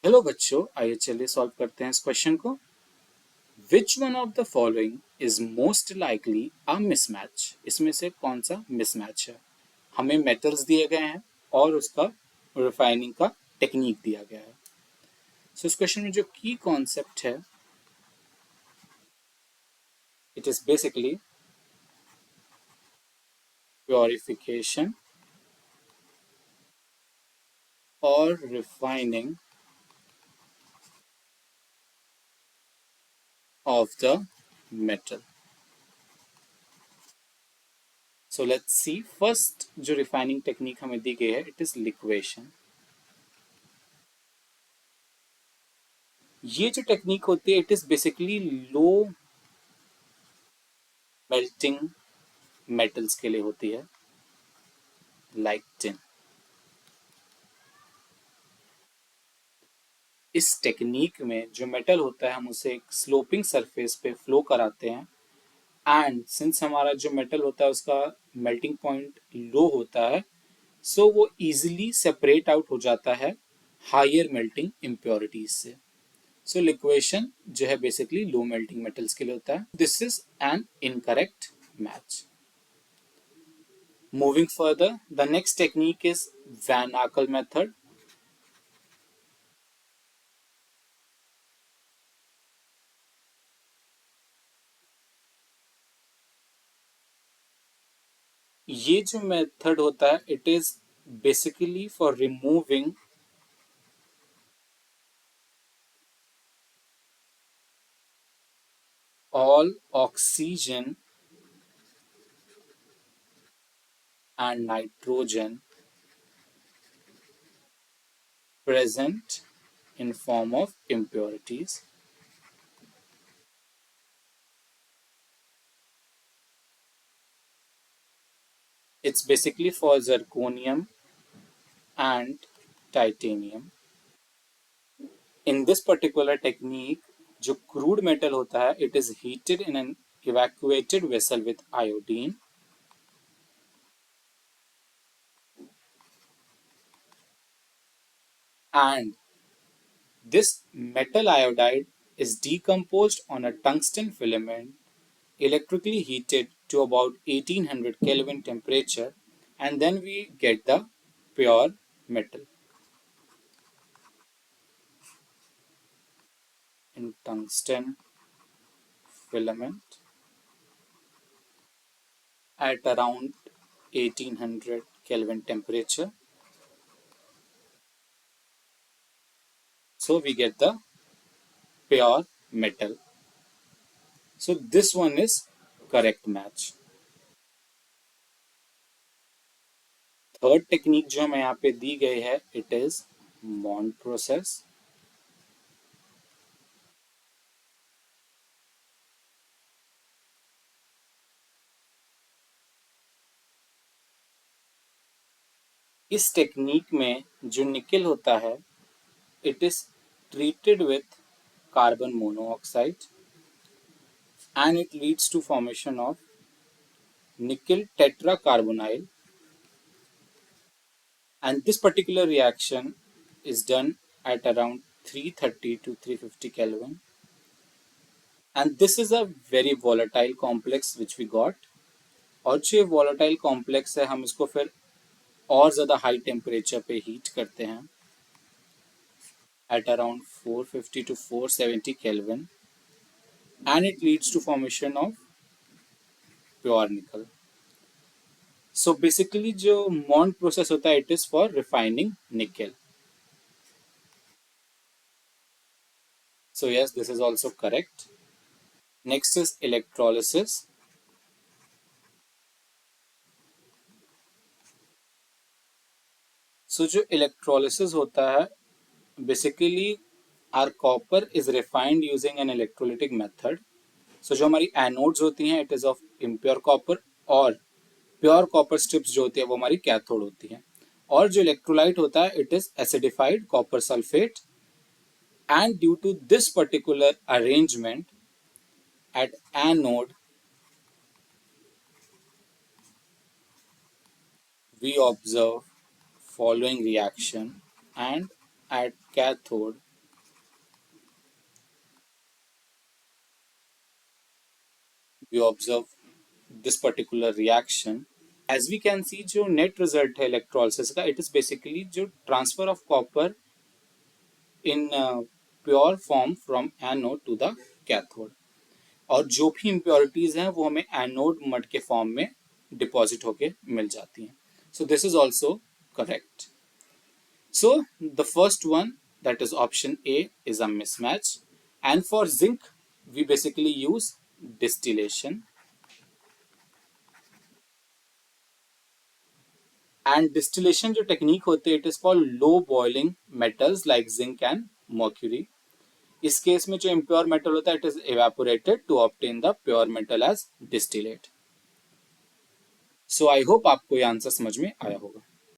Hello बच्चों, आइए चलिए सॉल्व करते हैं इस क्वेश्चन को। Which one of the following is most likely a mismatch? इसमें से कौन सा मिसमैच है? हमें मेटल्स दिए गए हैं और उसका रिफाइनिंग का टेक्निक दिया गया है। सो इस क्वेश्चन में जो की कॉन्सेप्ट है, इट इज बेसिकली प्योरिफिकेशन और refining of the metal. So let's see, first जो रिफाइनिंग टेक्निक हमें दी गई है, इट इज लिक्वेशन। ये जो टेक्निक होती है, it is basically low melting metals के लिए होती है, लाइक टिन। इस टेक्निक में जो मेटल होता है, हम उसे एक स्लोपिंग सरफेस पे फ्लो कराते हैं। एंड सिंस हमारा जो मेटल होता है उसका मेल्टिंग पॉइंट लो होता है, सो वो इजीली सेपरेट आउट हो जाता है हायर मेल्टिंग इम्प्योरिटीज से। सो लिक्वेशन जो है बेसिकली लो मेल्टिंग मेटल्स के लिए होता है। This is an incorrect match. Moving further, the next technique is Van Akel method. ये जो मेथड होता है, it is basically for removing all oxygen and nitrogen present in form of impurities. It's basically for zirconium and titanium. In this particular technique, जो crude metal होता है, it is heated in an evacuated vessel with iodine, and this metal iodide is decomposed on a tungsten filament, electrically heated to about 1800 Kelvin temperature, and then we get the pure metal. In tungsten filament at around 1800 Kelvin temperature, so we get the pure metal. So this one is correct match. Third technique जो हमें यहाँ पे दी गई है, it is Mond process. इस technique में जो निकल होता है, it is treated with carbon monoxide and it leads to formation of nickel tetracarbonyl, and this particular reaction is done at around 330 to 350 Kelvin, and this is a very volatile complex which we got. और जो ये volatile complex है, हम इसको फिर और ज़्यादा high temperature पे हीट करते हैं at around 450 to 470 Kelvin, and it leads to formation of pure nickel. So basically जो Mond process होता है, it is for refining nickel. So yes, this is also correct. Next is electrolysis. So जो electrolysis होता है, basically our copper is refined using an electrolytic method. So जो हमारी anodes होती हैं, it is of impure copper, और pure copper strips जो होती है वो हमारी कैथोड होती हैं। और जो इलेक्ट्रोलाइट होता है, it is acidified copper sulphate, and due to this particular arrangement at anode, we observe following reaction, and at cathode we observe this particular reaction. As we can see, जो net result है electrolysis का, it is basically जो transfer of copper in pure form from anode to the cathode. और जो भी impurities हैं वो हमें anode mud के form में deposit होके मिल जाती हैं. So this is also correct. So the first one, that is option A, is a mismatch. And for zinc, we basically use distillation. And distillation जो technique होती है, it is for low boiling metals like zinc and mercury. इस case में जो impure metal होता है, it is evaporated to obtain the pure metal as distillate. So I hope आपको ये आंसर समझ में आया होगा.